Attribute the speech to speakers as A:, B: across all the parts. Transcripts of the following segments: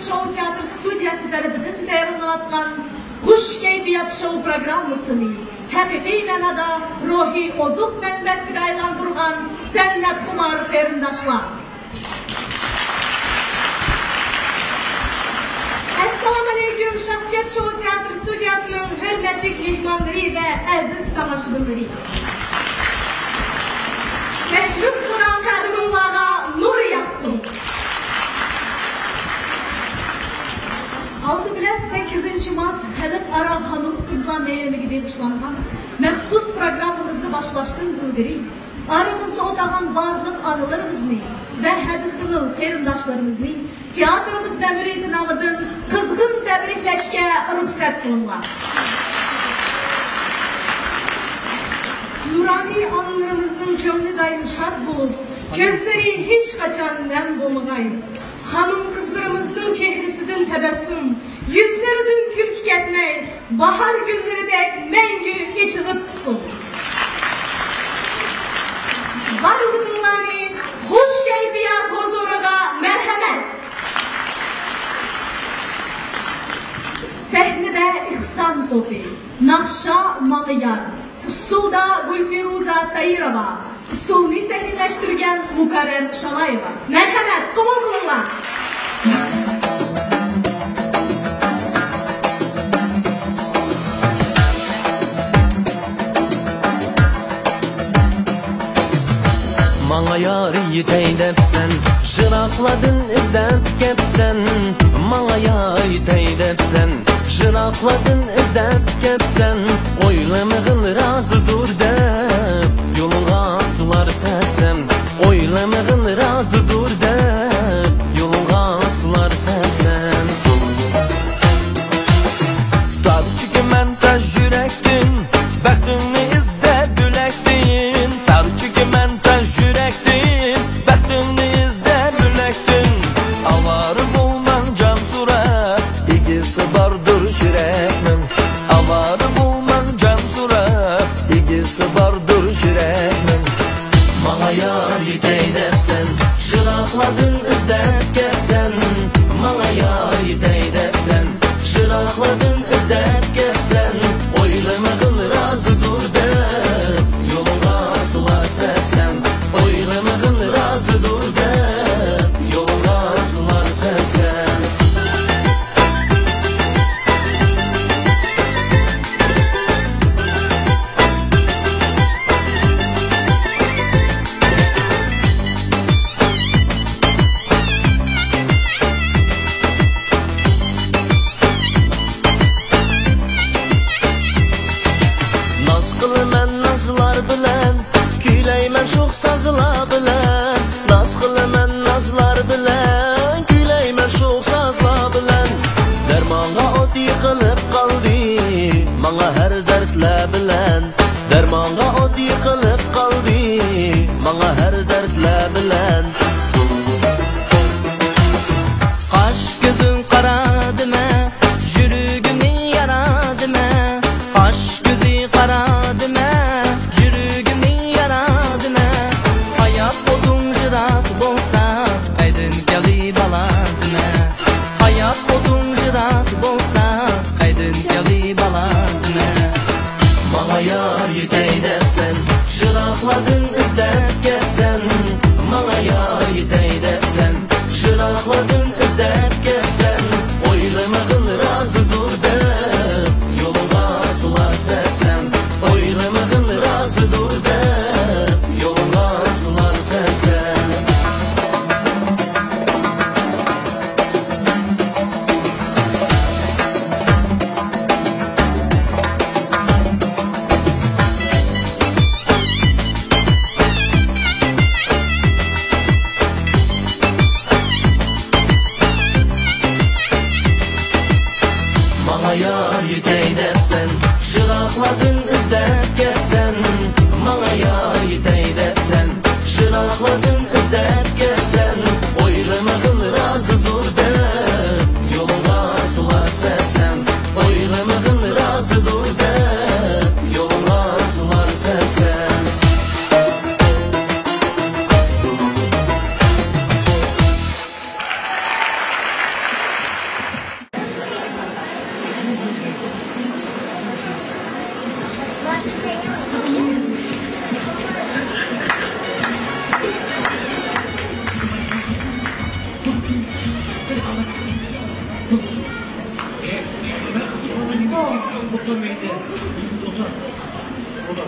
A: Show Teatr Studiyası tarafından tayarlanılan Huş Keyfiyat Show programmasını haqiqiy manada ruhi ozuq manbasiga aylantirgan san'at xumor qarindoshlar. Assalomu alaykum Shavkat Show Teatr Studiyasining hurmatli mehmonlari va aziz tomoshabinlari. Tashrif qilgan qadriyatlarga nur yaqsin. 6 bilan 8 Mart Xalqaro Xonum qizlar bayramiga bag'ishlangan maxsus programmamizni boshlashdan ilgari aramizda o'tagan barliq onalarimizni va hadisini qarindoshlarimizni teatrimiz ma'muriyati nomidan qizg'in tabriklashga ruxsat qilingan. Nuroniy onalarimizning ko'ngli doim shod bo'lib, ko'zlari hech qachon nam bo'lmag'ay. Hanım kızlarımızın çehresinden tebessüm, yüzlerinden gülk ketmey, bahar gülleri de mengü içilip tutsun. Varlığınlarını hoş keyfiyat huzuruna merhamet. Sahnede İhsan Topi, Nakşa Malıyar, Usulda Gülfiruza Tayirova, Usulni sahneleştirgen Mukarrem Şalayeva. Merhamet, kabul kılınlar.
B: Manga yar yetey depsen, jırakladın izlep kepsen. Manga yar yetey depsen, jırakladın izlep kepsen. Oylamığın razı dur dep, yoluna sular sersem. Oylamığın razı dur dep, yoluna sular sersem. Tarçı ki men taş yürektin, bəxtini izle bülektin. Tarçı ki men taş yürektin, bəxtini izle bülektin. Avarı bulman can sura, ilgisi bardır şirekmin. Avarı bulman can sura, ilgisi bardır şirekmin. Manga yar yetey dersen, jırakladın izlep gelsen. Manga yar yetey dersen, jırakladın izlep gelsen. Oylamağın razı dur dep, yoluna sular sersem. Oylamağın razı dur dep, yoluna sular sersem. Nazlar bilen, küyleymen şox sazlar bilen. Naz qılaman nazlar bilen, küyleymen şox sazlar bilen. Dermanga ot yıqılıp qaldı, manga her dertler bilen. Dermanga ot yıqılıp qaldı, manga her dertler bilen. Qaş gözün qaradıma, yürügümni yaradıma. Qaş gözü qaradıma, Manga yar yetey dersen, jırakladın izlep gelsen. Manga yar uzoqlardan izlab kelsan, o'ylama qil rozidur deb, yo'lga sular sepsam, o'ylama qil rozidur deb, yo'lga sular sepsam.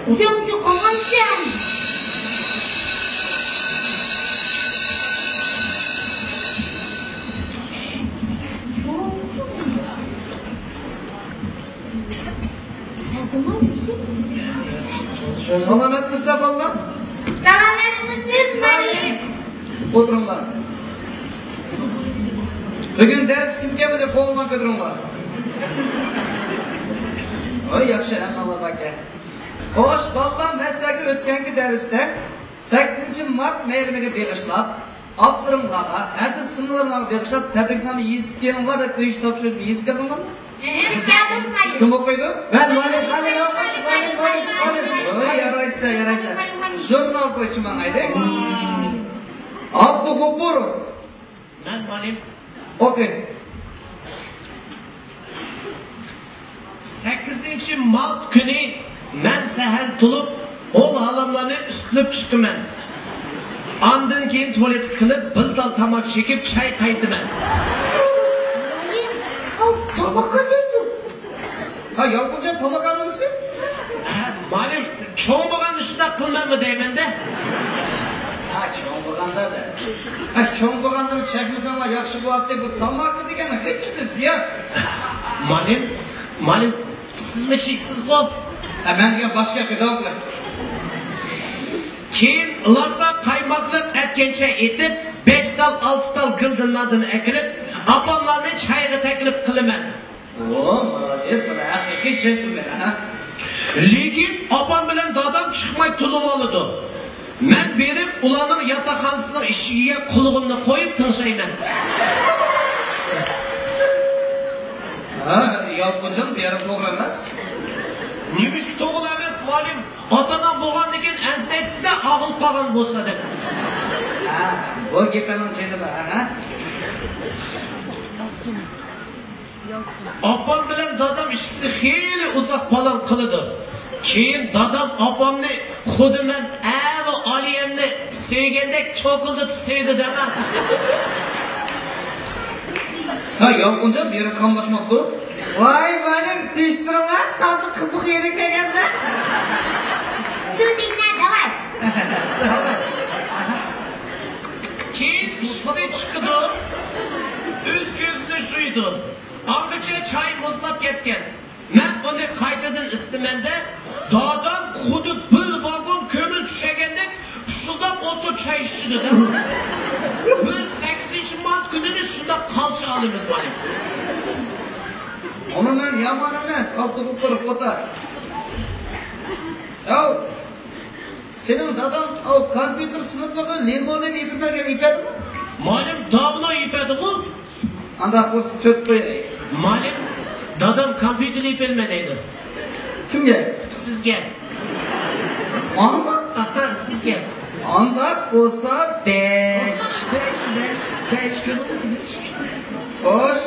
A: Çünkü konuşan.
C: Selamet misiniz valla?
A: Selamet misiniz benim?
C: Oturunlar. Bugün ders kim gelmedi kolundan götürünler. Oy yaxşı Allah baka. Hoş ballam mesleği ötkenki derste 8 Mart meyrimiga beg'ishlab, Abdurumlarga, hadi sınırlarına beg'ishlab tabriklama yezganlar da kuyish topshirib yezganlar. Kim o'qiydi?
D: Ben Malim Halil o'quvchi, Malim.
C: Oy yaraysa. Jurnal qo'ychiman aydi. Abdug'upurov.
D: Ben Malim.
C: O'qing.
D: 8 Mart günü ben sehel tulup ol halamlarını üstlüp çıkımen. Andın keyin tuvalet kılıp bıltal tamak çekip çay kaydımen.
A: Tabaka dedi.
C: Ha yalqınca tamak almışsın?
D: Malim çoğun bağın üstüne kılmam mı deymen de?
C: Ha çoğun bağanda da. Ha çoğun bağandını çekmesenler yaxşı bulat de bu tamaklı degeni hiç de ziyat.
D: Malim siz mi çeksiz kol?
C: Ha ben diye başka bir davla.
D: Keyin lasa kaymaklık etkençe etip 5 dal 6 dal gıldın adını ekilip apamlarını çayga teklip kılımen.
C: Oo, malades bana hakiki gentleman ha.
D: Lekin apam bilen dadam çıkmay tulup alıdı. Ben berip ulanın yatakhanesinin işiğe kulağımını koyup tınşaymen.
C: Ha, yalqıncan bir yere doğru emas.
D: Neymiş doğru emas malim. Atadan boğan degen ensesizde ağıl pagan bolsa dep.
C: Ha, bu gepenin şeyde var ha.
D: Apam bilen dadam işkisi heyli uzak balan kılıdı. Keyin dadam apamni xudimen evi aliyemni sevgendek çokuldu sevdi demem.
C: Ha, yalqıncan bir yere kanlaşmakta.
E: Vay Malim diştirіңler, тазы қызық еді келгенде.
A: Şundinler davay.
D: Keyin işkisi çıkıdı. Üz gözünü şuydu. Andıkça çay mızlap ketken. Ben onu kaytadan istemende dağdan xudi bir vagon kömür düşegende şundaq otur çay içti de. Biz 8 Mart gününü şundaq qalşı alımız Malim.
C: Onu ben yaman emas, Abdug'upurov ota. Ya senin dadan o kompüter sınıflarga Lengoni ipirlerge ipedi mi?
D: Malim davına ipedi bu.
C: Anda ko'rsatib çöp qo'yay.
D: Malim dadam kompüterli bilmediydi.
C: Kimga?
D: Sizge.
C: Manmi?
D: Aha sizge.
C: Anda bo'lsa 5.
D: 5 günümüz.
C: Xo'sh,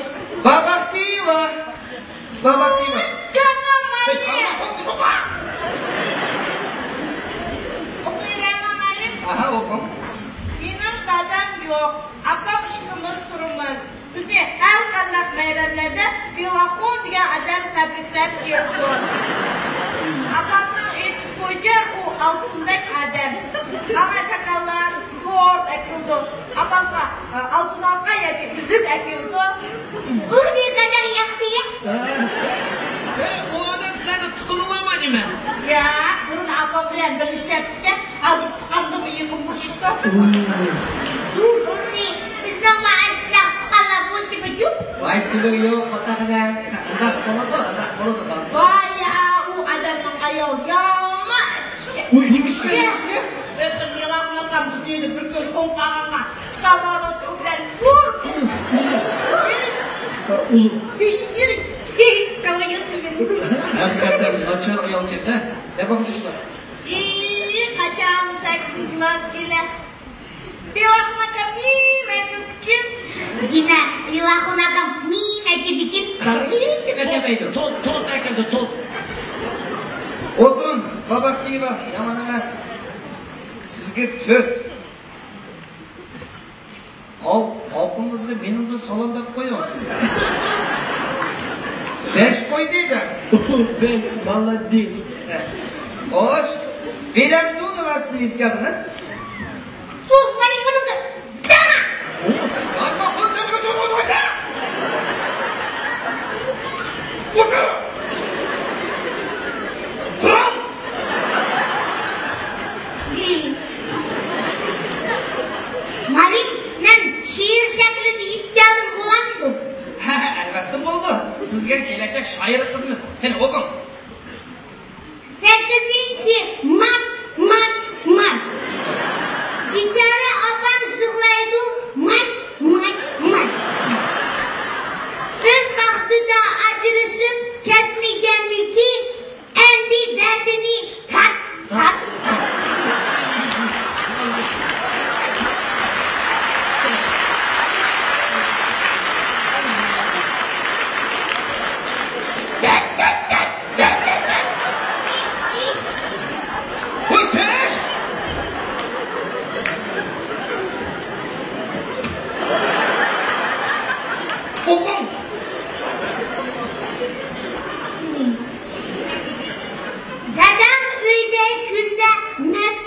C: Babaktiva. Babaktiva.
A: Canım Malim.
C: Okuyma.
A: Okuyuramam Malim.
C: Aha, okum.
E: Benim dadam yok. Apam işkimiz turumuz. Bizni her kandak meyranlarda Pilakon degan adam tabriklab keldi. Apamning aytish bo'yicha u altundek adam. Bana şakallar, yoğurt ekildi. Apamga altın halqa yoki üzüm ekildi.
A: Urdi kadar yaxshi.
D: O adam seni tutunulamadı mı?
E: Ya, burun apam bilan birlashib hozir tuqqandim yig'im bo'lishdi.
A: Urdi bizning mahallaga tuqqanlar bo'lsa bujuk.
E: Vay sulu yo'q otaqdan.
C: Bo'ladi.
E: Vay ya, u adamning ayol yomon.
C: Uy, nima ish qilyapsiz?
E: Lekin yalaqlaqam dedi bir gün kompağına. Çıkamadı çok vur. Pişkin.
C: Askerler açar ayol keldi. Yapalım düşler.
E: Kaçam 8. Mart gele. Bir vakit miyim kim?
F: Dime, ilahunakam nime gidikin.
B: Hiç dikkat etmeydi.
D: Tot erkelde tot.
C: Oturun, babak deyip bak, yaman emas. Sizge töt. Alpımızı benim de salondap koyun. 5 koy deydi.
D: 5, молодец.
C: Hoş. Benim bunu nasıl iskadınız?
F: Malik, ben şiir şeklinde iskaldım bulandım.
C: Elbette buldu. Sizge gelecek şair kızımız. Hani okun.
F: 8. Mart. Biçare apam zıglaydı. Maç. Biz vaxtıda acırışıp ketmegenliki endi derdini tat.
C: Ateş! Okun!
F: Dedem uyda günde mes.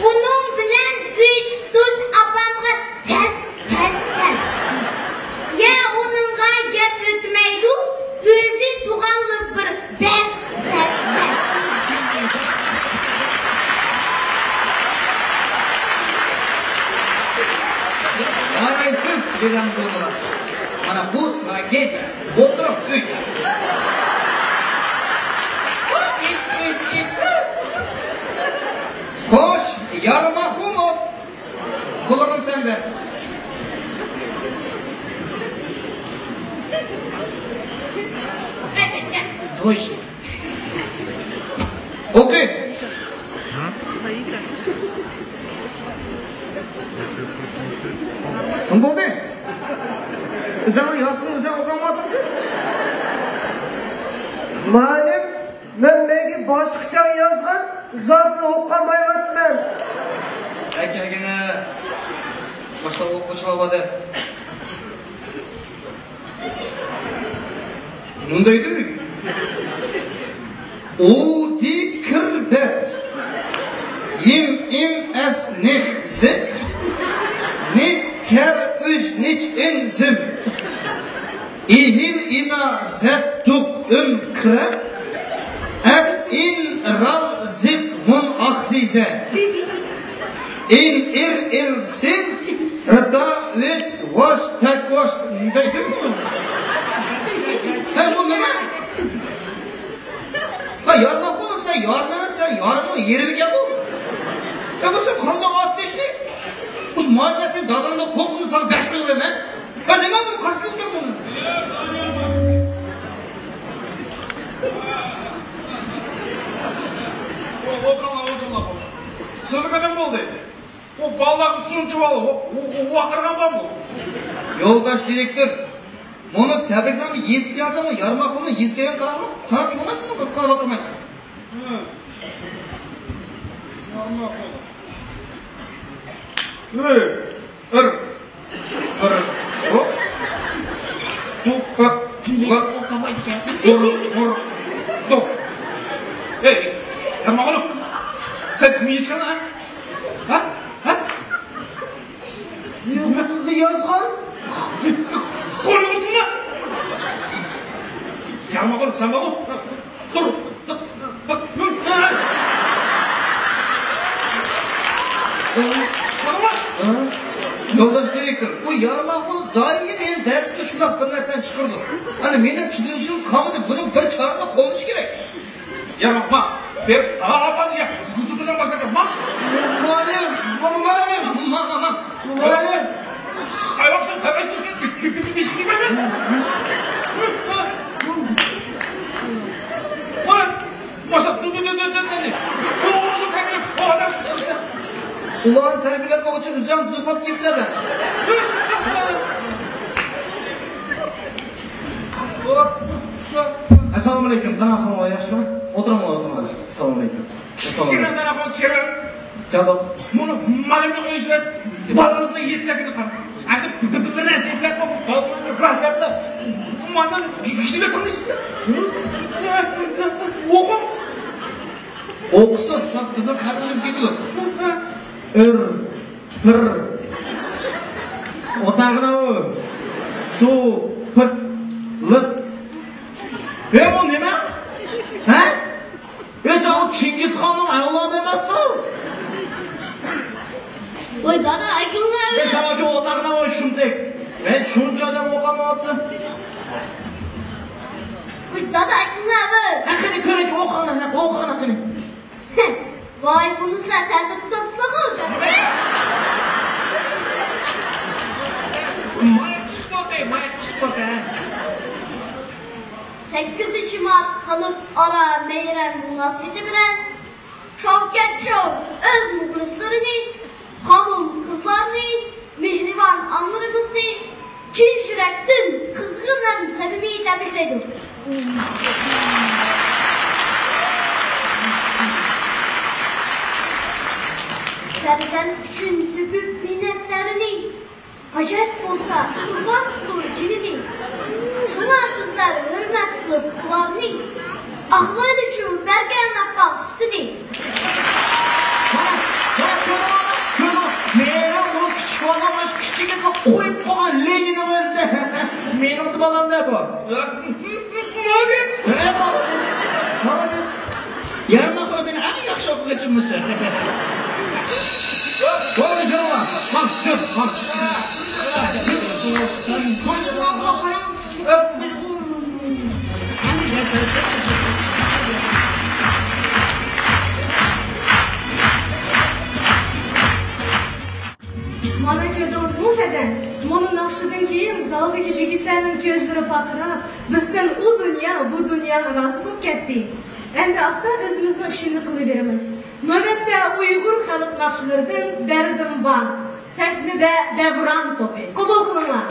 F: Onun bilen uy tutuş apamga tez. Ya onunla gep ötmeydi, özü tuğanlı bir bez.
C: Yaraysız bilen konular. Bana bu tragedya. Oturun 3. Hoş, Yarmakhunov. Kulağın sende.
D: Hoş.
C: Okey. Kim bo'ldi? Sen yozgin, sen o'qimayapsın?
G: Malim, men nega boshqacha yozgan, zotni o'qimayapman.
C: Akagina boshqa o'quvchilar bordi. Nundaydi? O die Kirbet. Im es nicht sick. Nicht ker üs nicht in sim. Ihil ina zettuk kref. Et in ral zik mun aksize. In il sin. Rıda lit waş tek waş. Nundaydi mi? Sen bu ne? Ha yarmak olursa yarını yeriga bu. Ya bu sen kanda atlı işte. Bu mahallesi dadında kokunu sana beş koyuyor ben. Ben ne bunu kastırdım bunu.
H: Oturun. Siz kadar oldu. O ballar şuncu balı. O akırgan mı?
C: Yoldaş direktör. Onu tebrikten bir yeski yazsam o yarmak onu yeskiye kalan mı? Kanat kılmazsın mı? Kanat bakırmazsınız.
H: Hop. Su bak. Dur. Hey, tamam oğlum. Sen mi yiyeceksin ha? Ha?
G: Ne yazgan?
H: Koyun oturma. Tamam oğlum, sen oğlum. Dur. Bak, dur. Tamam.
C: Yoldaş direktör, bu yarmak onu daimi benim dersinde şundan bir nereden çıkırdı. Hani menden çıkıyorsun kalmadı, bunun bir çağrına konmuş gerek.
H: Yarmakma. Ben, ya. şuradan başlayalım. Muallim. Hayvaksın, hayvaksın. Bir şey bilmez. Başla, dur. O adam çıksın.
C: Ulan terbiyelenmek için üzerine tutup gitse de. Assalamu alaikum. Qanaqa ahvol, yaxshimi? O'tiraman. Assalomu alaykum.
H: Kimdan telefon kelib?
C: Keldim.
H: Buni ma'lumot qo'yishimiz. Bolamizni eslakini qara. Endi bir narsa eslab qo'yib, raslabda. Mana ishga turishdi. O'qim.
C: O'qisin, shu bizning qadrimizga kelib. Bir. O'tag'ini suv, liq. Bu nima? Ha? Sen o Chingizxonning avlodi emassan?
F: Voy dada, aytinglar.
C: Men savaga o'tag'ini voy shunday. Men shuncha odam o'qamoqchi.
F: Voy dada, aytinglar.
C: Qani ko'rik o'qana qani.
F: Voy, bunisilar ta'til tutibsizlar bo'ldi.
D: Mayak chiqdi.
F: 8 Mart Xalq Ara Meyran munosabati bilan Shavkat Show o'z muxlislarining, xonim-qizlarning, mehribon onlarimizning chin yurakdan qizg'in samimiy tabriklaydi. Farzand uchun tugib minnatlarining hojat bo'lsa, qurbat qilur jinining. Shuna bizlar hurmat qilib ularning ahvoli uchun bergan nafaq sutining.
C: Meni bu kichik odamlar kichigiga qo'yib qo'ygan Leninning o'zida. Mening bolamda bu. Молодец. Yarın oxu beni eng yaxshi o'quvchimsan. Voy janob, ham.
A: Mana ko'rdingizmi kadar? Mana naqshidan keyin zaldagi yigitlarning ko'zlari faqirab, bizdan u dunyo, bu dunyoga rozi bo'lib ketdi. Endi asta o'zimizning ishini qilaveramiz. Navbatda Uyg'ur xalq naqshlaridan Dardim bor. Sahnada Davron to'pi. Qabul qilinglar.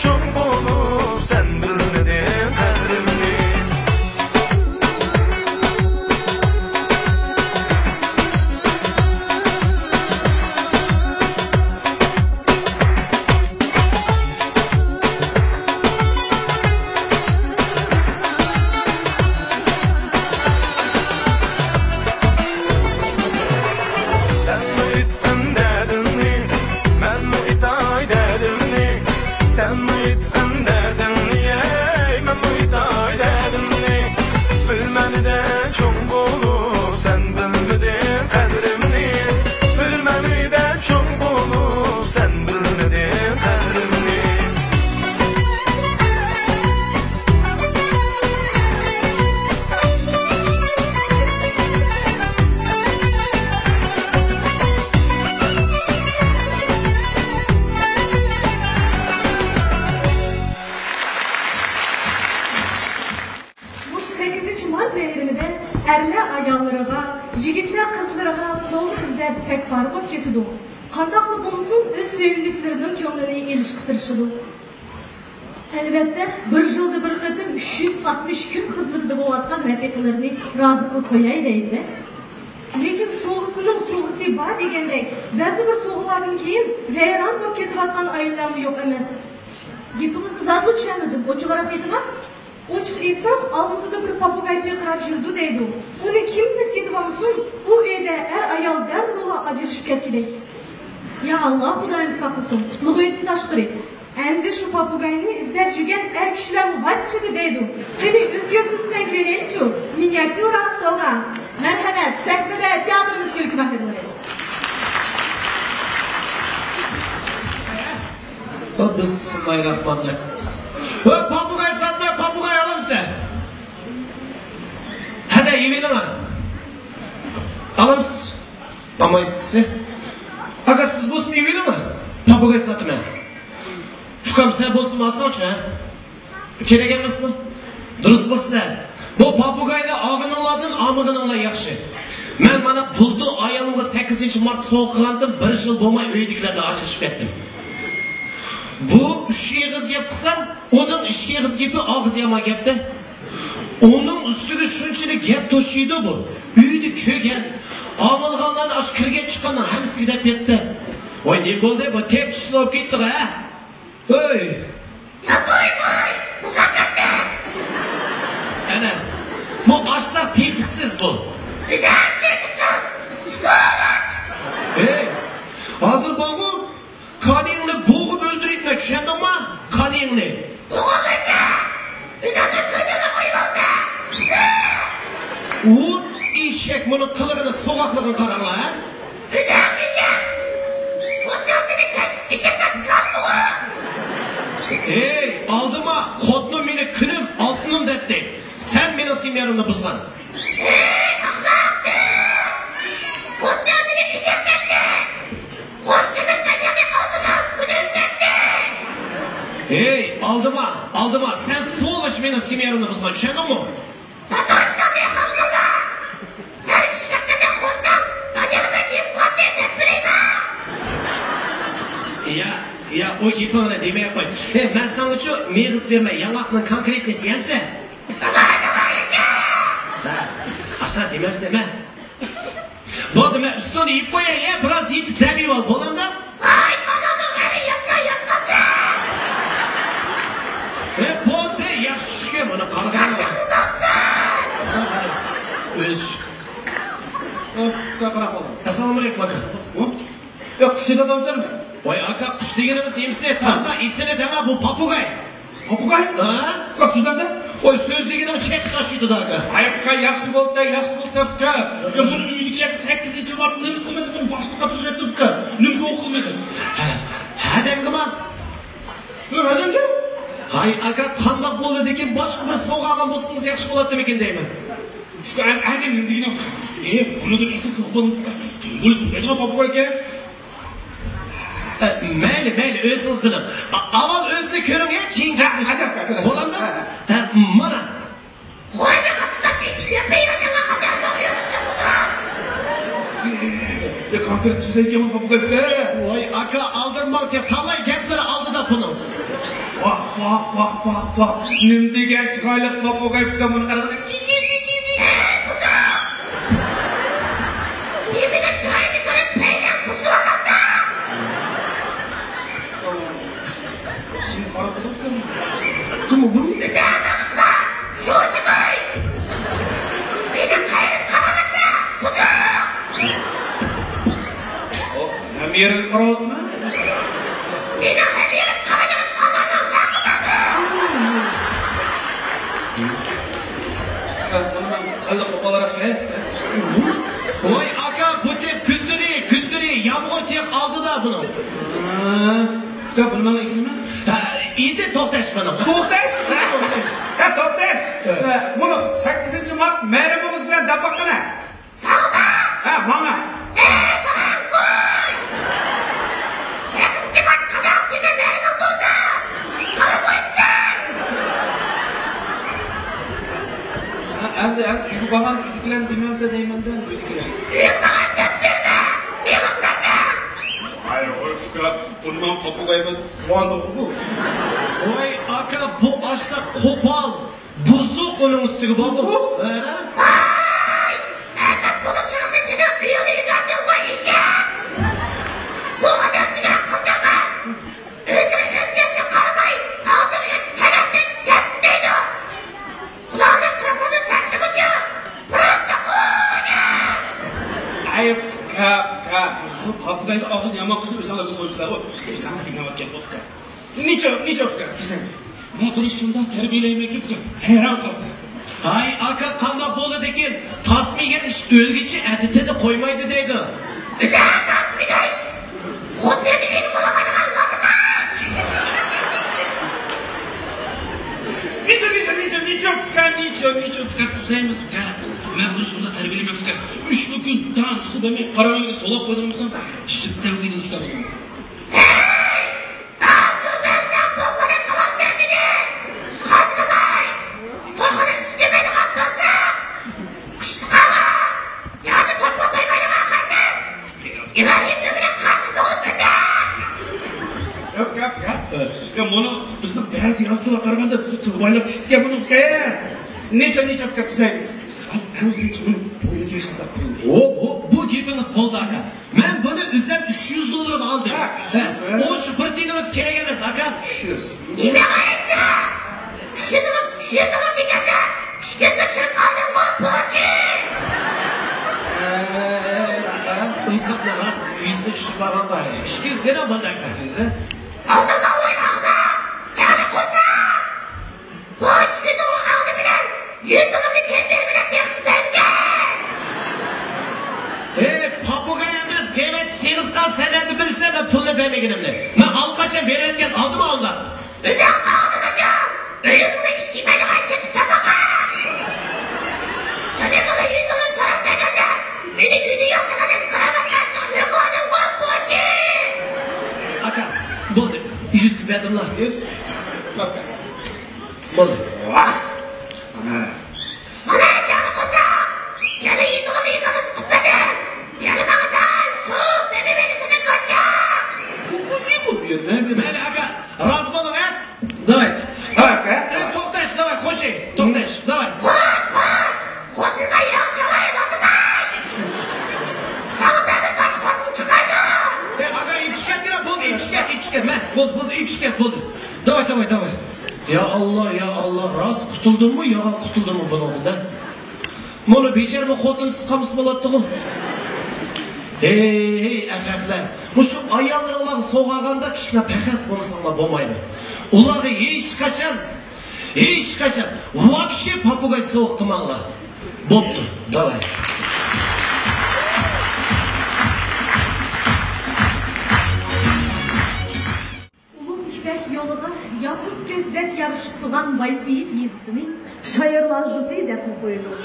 B: Çok
A: bayramida erlar ayollarga, yigitlar qizlarga sovg'a izlab sakbar bo'lib ketdi. Qandaqli bo'lsin, o'z sevimliklarining ko'nglini elishga tirishadi. Albatta, bir yilda bir qatim 360 kun xizmatida bo'layotgan rafiqalarni rozi qilib qo'yay deydi. Lekin so'g'isining so'g'isi bor degandek, ba'zi bir so'g'lardan keyin vayron bo'lib ketayotgan ayollar yo'q emas. Gapimizni zotli tushundim. Ochiqroq aytaman. Ochiq aytsam, oldida bir papugay piqirab yurdi deydi. Uni kimni setib olsin, u uyda er ayol darrov ajrashib ketgidek. Ya Allah, Xudoyim saqlasin. Qutlug' o'yindan tashqari. Endi shu papugayni izlab yurgan er kishilar vachchidi deydi. Qani o'z ko'zimizdan ko'raylik-ku. Miniatyura sovg'a. Marhamat, sahnada teatrimiz ko'rik mahallari.
D: Bismillahirrahmanirrahim. Papugay satmay, papugay alamsizlar. Hadi yemeğine alamsiz. Olmaysiz. Aga siz bo'lsin yemeğine mi? Papugay satmay. Fukam sen bo'lsin alsangchi, ha? Kerak emasmi? Durust bo'lsizlar. Bu papugayni og'ininglardan omig'ininglar yaxshi. Men mana pulni ayolimga 8-mart so'q qilgandim, 1 yil bo'lmay uydagilarga ochishib ketdim. Bu 3 yig'iz gap qilsam, onun 2 yig'iz gapi og'iz yomon gapda. Onun ustiga shunchalik gap to'shiydi bu. Uyni ko'gan, omilg'onlarni osh kirga chiqqandan hammasiga deb ketdi. Voy, ne bo'ldi? Bu tepchisi olib ketdi, ha? Oy!
F: Ya voy, uzoq ketdi.
D: Ana, bu oshlar tepkisiz bu.
F: Nega tepkisiz? Ustolat.
D: Hey, hozir bu qoningni bo'g'ib o'ldiribman, tushundingmi? Qoningni.
F: Bo'g'ibcha. Bizani ko'zini qo'yib oldi.
D: U eshak buni qilig'ini, so'g'aqligini qaranglar, ha?
F: Eshak. Bundan eshakdan qoldi.
D: Hey, oldima, xotinim meni kunim, oltinim dedi. Sen meni semiyarimni buzgan.
F: Hey, ahmoq. Bundan eshak dedi.
D: Hey, aldıma, sen soğulaş beni semiyerimle buzman, düşendin mi?
F: Sen işlekte de kondan, tanıyarımı deyip kondan bileyim.
D: Ya, o yıkılığına demeye koy. Ben sana şu meygiz verme, yanakının konkretnesi yemse.
F: Davay ya.
D: Da, aşağı dememsem ha. Bu adı ben üstüne yiyip koyayım ya, biraz yiyip demeyim ol, bolam da.
F: Ay, ananın eli yapmaca.
D: Bu adı yaş düşüyor bana, karışan var. Öz.
H: Sen bırak oğlum.
D: Esselamu aleyküm aka.
H: Yok, kişide adamsın mı?
D: Vay aka, kuş degenimiz demse, taza isini deme bu papugay.
H: Papugay?
D: Ha?
H: Bak sizden de?
D: Oy söz degenim kek taşıydı da aka.
H: Ay Fuka, yaxshi bo'ldi Fuka. Ya bunu iyilikler 8 Mart nima qilmadi, buni boshliqqa tushirdi Fuka. Nima so'q qilmadi?
D: Ha demgima?
H: Adamga?
D: Hay aka, qandoq bo'ldi degan boshqa bir so'g'agan bo'lsangiz yaxshi bo'ladimi ekan deyman.
H: Fuka, adam endigina Fuka. Buni esa so'qbolim Fuka. Kim bo'lsa so'zlaydi papugayga?
D: Mayli, o'zingiz bilin. Avval o'zni ko'ring ya, keyin
H: ajab aka.
D: Bo'lamda? Mana.
F: Voyni qattiq ichga peyvataga qadar o'qiyapsiz
H: Ya konkret so'zlaydigan papugay Fuka.
D: Voy aka, aldirmoq deb qalay gaplar oldida buni.
H: Vah. Nim degan chiroyli papugay Fuka buni qaraganda.
F: Yemine çayını kırıp peynir kusura kaldı.
H: Şimdi qarab turibsan.
D: Kim bu?
F: Güzel kısma. Şu çıkay. Benim kayırıp kalagatsa. Kucak.
H: Hem yerini qarayapmi?
F: Meni hem yerim kalagat ananın laqıdadı.
H: Buni men salla qo'polaroq
D: Voy aka, bu tek güldürü, yağmur tek aldı da bunu.
H: Fuka, bilmem ekimi?
D: İyiydi to'xtash bana.
H: To'xtash? Ha, to'xtash. Buni 8 Mart bayramimiz bilan dabaqana.
F: Sağma.
H: Ha, mana.
F: Salam koy. 8 Mart kadar seni benim buldu. Kalıp oyuncan.
H: Endi uygu bakan uydukilen bilmemse deymenden uydukilen. Hayır, o şükür, bundan papugayımız soğanlı oldu.
D: Oy aka bu açta kopal, buzuk onun üstüge bozuk.
H: Buzuk? Ay fıka. Şu papugayın ağzı yaman kızı sana bir koymuşlar o. Sana dinlemek gel o fıka. Niço fıka, güzel. Ben bunu şimdi terbiyeleyemek yok fıka. Hayran kalsın.
D: Ay aka kanda bolu dekin, tasmigen iş ölgüçü etite de koymaydı deydi.
F: Güzel tasmigen iş. Kod ne dediğini bulamadı kalmadınız.
H: Niço fıka tüzeyimiz fıka. Ben bunu şurada terbiyeleme fıka. 3 gün daha kısa demek paranoyla solap koydurmuşsam şıklar beni fıka buldum. Ya bunu bizning ba'zi yozuvchilar qaraganda turbaylab tushgan buni hikoya. Necha hikoya tuzaymiz. Hozir buni bo'yni kelishga sap qo'ying.
D: Bu gapingiz bo'ldi aka. Men buni üzlab $300 oldim. O shu bir tiyinimiz kerak emas aka.
H: 300.
F: Nima qilibdi? $300 deganda 300 ga tushirib oldim borchi.
D: Uyqatlar ras yüzde şu falan var. 200 lira bana aka.
F: Aldırma oynakma. Yani kursa. Bu $300 aldı bilen $100 kendileri bile teksin bende.
D: Papugayımız hemet sığızgan senedi bilse ben pulunu vermeginimle. Ben halkaça verirken aldı mı onlar?
F: Güzel aldın hocam. Ölümüne işkimeli haysiyeti sabaka. Sana kadar $100 taraf degende. Beni günü yakaladım kıramakasın. Yıkıladım var borcu.
D: Aka, buldu. 100 verdim lan.
H: 100. Bak.
D: Buldu.
F: Bana ekranı kursa. Yani $100 yıkadım kutladım. Yani bana da su beni verisini kaçacak.
H: Bu şey bu bir ne bir.
D: Böyle aka, razı olun ha? Давай. Toktaş, давай, koşun. Toktaş, давай.
F: Koş. Koduna yakçalayın oturmuş. Sana benim baş kodum çıkardı.
D: Aka ipşiket yine buldu, ipşiket. Buldu, ipşiket buldu. Давай. Ya Allah, rast kutuldun mu ya kutuldun mu bunun da? Bunu becerme kodunuz kamış bolattı mı? Hey erkekler, bu şu ayarlarına soğağında kişine pekes konuşanlar bulmaydı. Ulağı hiç kaçan, вообще papugay soğuk kımanla. Boptu, давай.
A: Yoluna yapıp gözlep yarışıp tuğan Bayseyit yezisini şairlar juti dep koydu.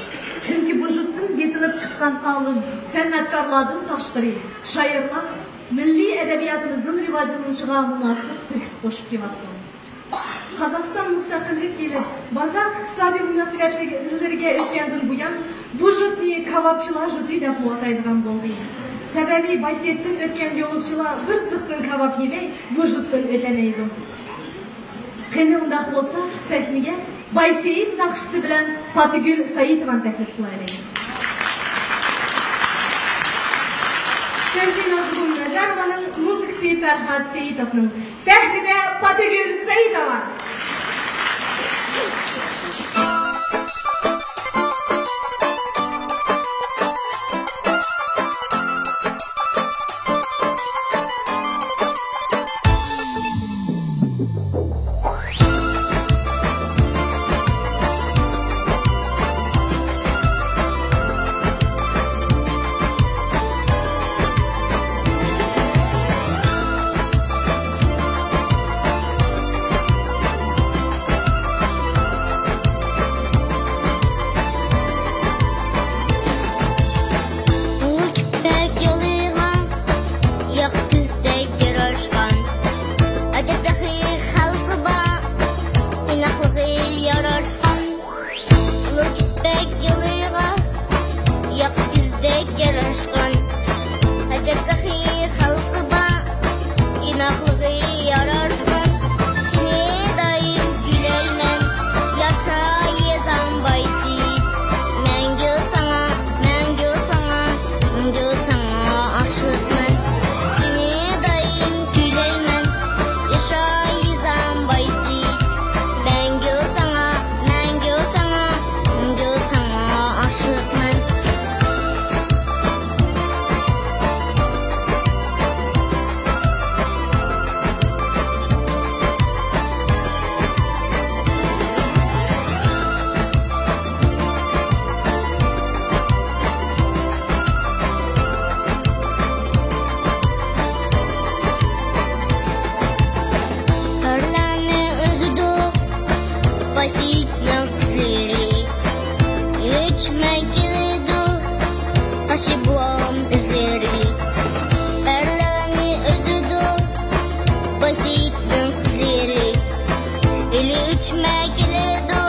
A: Çünkü bu jutun yetilip çıkan alın, sanatkarlardan taşkırı, şairlar milli edebiyatımızın rivacılışına münasip töküp koşup kemaktı. Kazakistan müstakillik yili bazar iktisadi münasibetlerine ötkendir buyan bu jutni kavapçılar juti dep ataydigan boldu. Sebebi Bayseyit'ten ötken yolcular bir sıktın kavap yemey bu juttan ötemeydi. Qanday bo'lsa sahnaga Bayseyit naqshisi bilan Fatigul Saidovani taklif qilaman. Sevgili Nazgul Nazarovaning musiqasi Farhad Saidovning sahnada Fatigul Saidova.
I: basikning izlari Uchmay keldi Taşı buam izleri Erlani özüdü Basikning izleri Eli uçmay keldi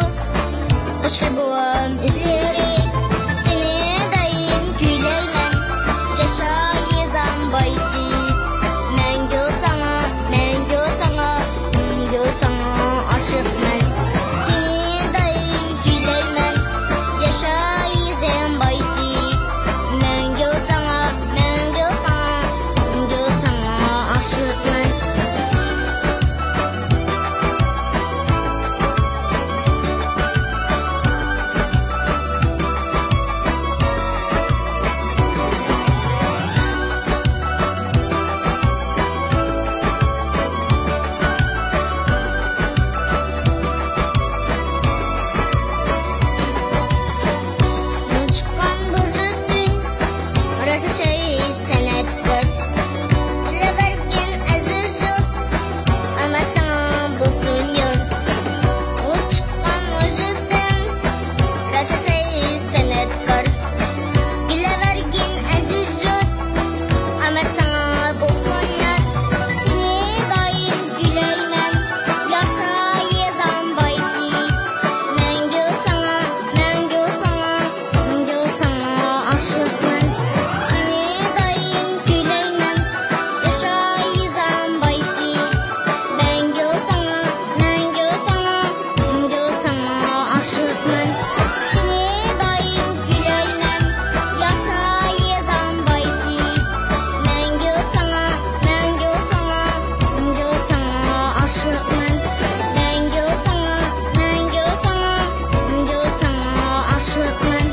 I: Taşı buam izleri Seni daim küyleymen Yaşayızam baysi Mengü sana aşıkmen Seni daim küyleymen Yaşayızam baysi Mengü sana aşıkmen Çıkan burcuddin Arası şey senettir Bile vergen aziz yok Ama sana bulsun yok O çıkan burcuddin Arası şey senettir Bile vergen aziz yok Ama sana bulsun yok Seni daim güleymen Yaşayızam baysi Mengü sana aşıkman Seni daim güleymen Yaşayızam baysi Mengü sana aşıkman Seni daim güleymen Yaşayızam baysi Mengü sana aşıkman Mengü sana aşıkman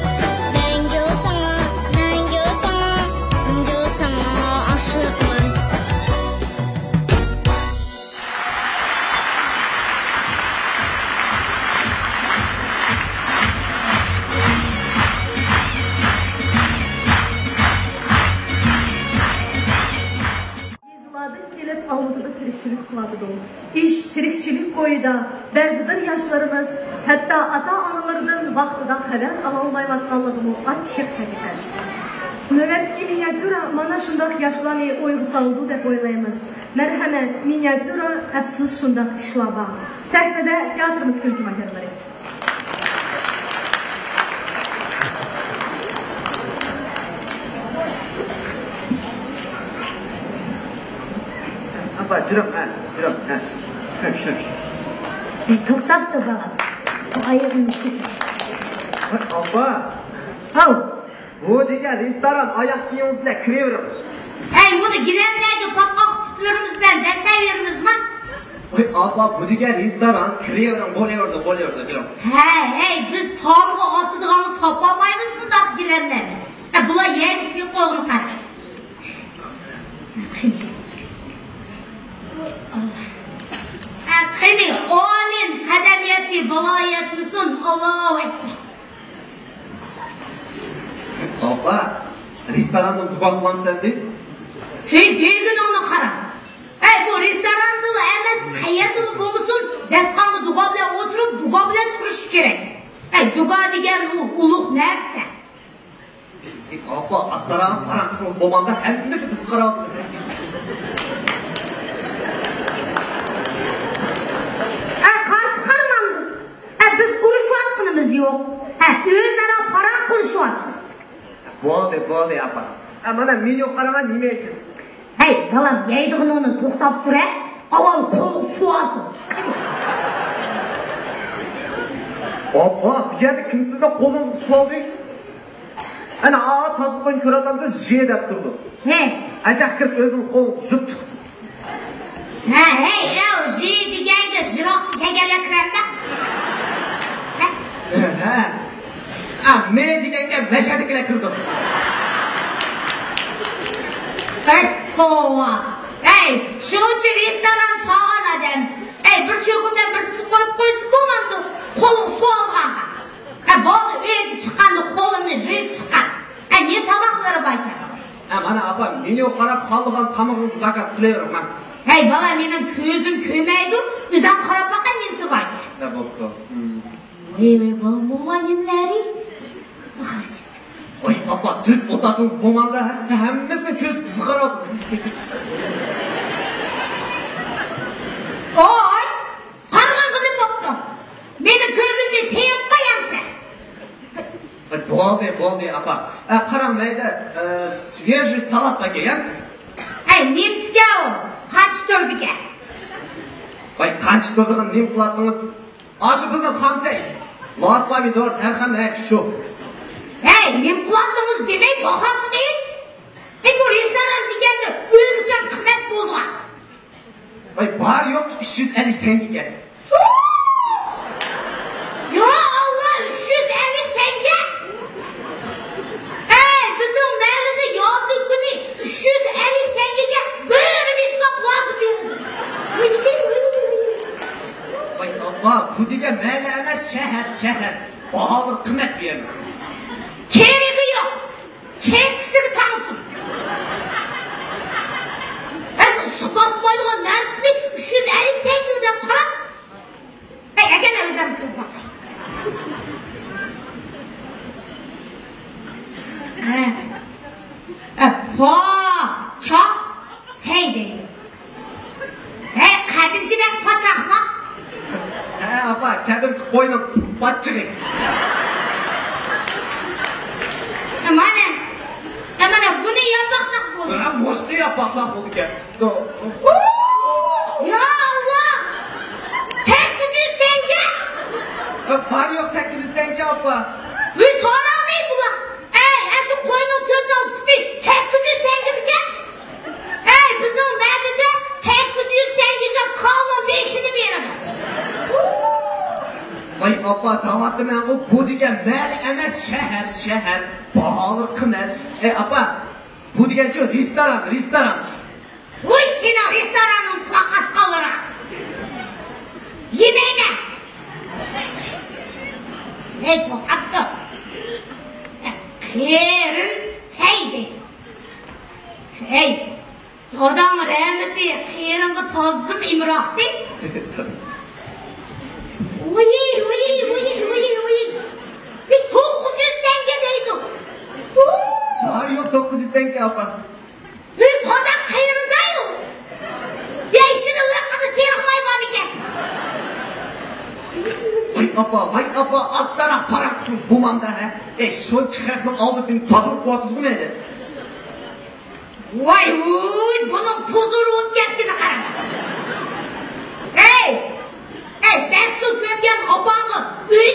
I: Mengü sana aşıkman
A: Yazılardan kelib Almatıda tirikçilik qiladi dolu. İş tirikçilik boyida ba'zi bir yoshlarimiz hatto ota-onalardan vaqtida xabar ololmayotganligini ochiq haqiqat. Navbatdagi miniatyura mana shunday yoshlarni o'yga soldi deb o'ylaymiz. Marhamat, miniatyura afsus shunday ishlar bor. Sahnada teatrimiz kulgi mahallari.
G: Apa, jiram.
A: To'xtab tur balam. Bu ayog'imni shishir.
G: Apa,
A: Hov,
G: bu degan restoran oyoq kiyimiz bilan kiraverim.
E: Hey, bunu girenlerge patmak kutularımız ben deseverimiz mi?
G: Oy, apa, bu degan restoran kiraverim, bo'laverdi, jiram.
E: Hey, biz tarığı asıdığını tapamayız mı da girenlerge? Bula yegisi yok oğlum kardeşim. Qani, amin, qadamiyatli, balayatlisin, Allahu Ekber.
G: Apa, restorandan dugan qilamsan deydi.
E: Hey, degin onu qara. Hey, bu restorandılı emas, qayatılı bo'lsin, dastonga duga bilan o'tirib, duga bilan turish kerak. Hey, duga degan u ulug' narsa.
G: Apa, astaran qaraqsiz bo'lmanda hammasi biz qarayapti.
E: Qarşı qarmamdı. Biz uruşayotganimiz yo'q. O'zaro para qilishayapmiz.
G: Bo'ldi, apa. Mana menyu qaraman yemaysiz.
E: Hey, balam, yeydig'ini onu to'xtab tur, avval qo'l suvasin.
G: Apa, bu yerda kim sizning qo'lingizni soldi? Ana tozliqni ko'ratamsiz, je deb turdi.
E: He.
G: Aşağı kirib o'zingiz qo'lingizni yuvib chiqsiz.
E: Hey, je deganga jiroq kagalar kiradi.
G: Men deganga mashadikilar kirdi.
E: Hey, shuncha restoran sog'an odam. Hey, bir cho'qimdan birsini qo'yib qo'ysa bo'lmadi. Qo'lim so'lg'anga. Bo'ldi, uyga chiqqanda qo'limni yuvib chiqqan. Ne tabaqlari bor ekan?
G: Mana apa, menyu qarab qolgan tomog'ingizni zakaz qilaveraman.
E: Hey, bala, mening ko'zim ko'maydi. O'zim qarab boqay, nesi bor ekan?
G: Ne bo'pti?
E: Ey balım olan nemleri.
G: Oy apa tüz otasınız bulmanda hemmesi köz kızgaradı.
E: Oy! Karıgan kızım doktum. Beni gözümde teyip koyamsa.
G: Boldu apa. Karanmayda свежий salat da yeyemsiz.
E: Немске o. Kaç dördüke.
G: Qancha turdig'ini nim qiladingiz? Aşı bizim hamsay. Los pomidor tarham şu.
E: Nem qiladingiz demek bahası değil. Bu restoran deganda o'lchan qimmat bo'ldi.
G: Bar yo'q 350 tengaga.
E: Ya Allah 350 tenge. Bizning mahallada yozda kuni 350 tengega bir mishlab vazn berdi.
G: Apa bu degan mayli emas shahar. Bahodir qimmat berdi.
E: Keragi yo'q. Cheksini tansin. Supas boyligan narsani 350 tenge deb qarab. Agar o'zim ko'p baqay. Poçak say deydi. Qadimgidek poçaqmi?
G: Apa kadimki qo'yni pochchig'i.
E: Mana buni yapmaqsaq bo'ldi.
G: Mo'shni yapmaqsaq bo'ldi ekan.
E: Ya Allah! 800 tenge?
G: Bar yo'q 800 tenge apa.
E: So'ramaydi bular. Shu qo'yni to'rtni tutib 800 tenge ekan. Bizning mahallada 800 tengega kolon 5'ini beradi.
G: Vay apa davatı men bu degan mayli emas shahar. Bahodir qimmat. Apa bu degan-chi restoran.
E: Voy seni restoranning qaqasqalari. Yemaymi? Bu hatto. Kerin saydi. Xudoning rahmati qeringa tozim imroqdi. Voy. Bir 900 tenge deydi.
G: Bar yo'q 900 tenge apa.
E: Bir qo'da qayerdayu? Deyishini uyoqqa serqmayman ekan.
G: Vay apa astana paraqsiz bulmanda ha. Şol chiqaqni oldin tozib qo'yasiz meni.
E: Voy, buning puzuri o'tganligini qarang. Ben su ko'mgan opamni uy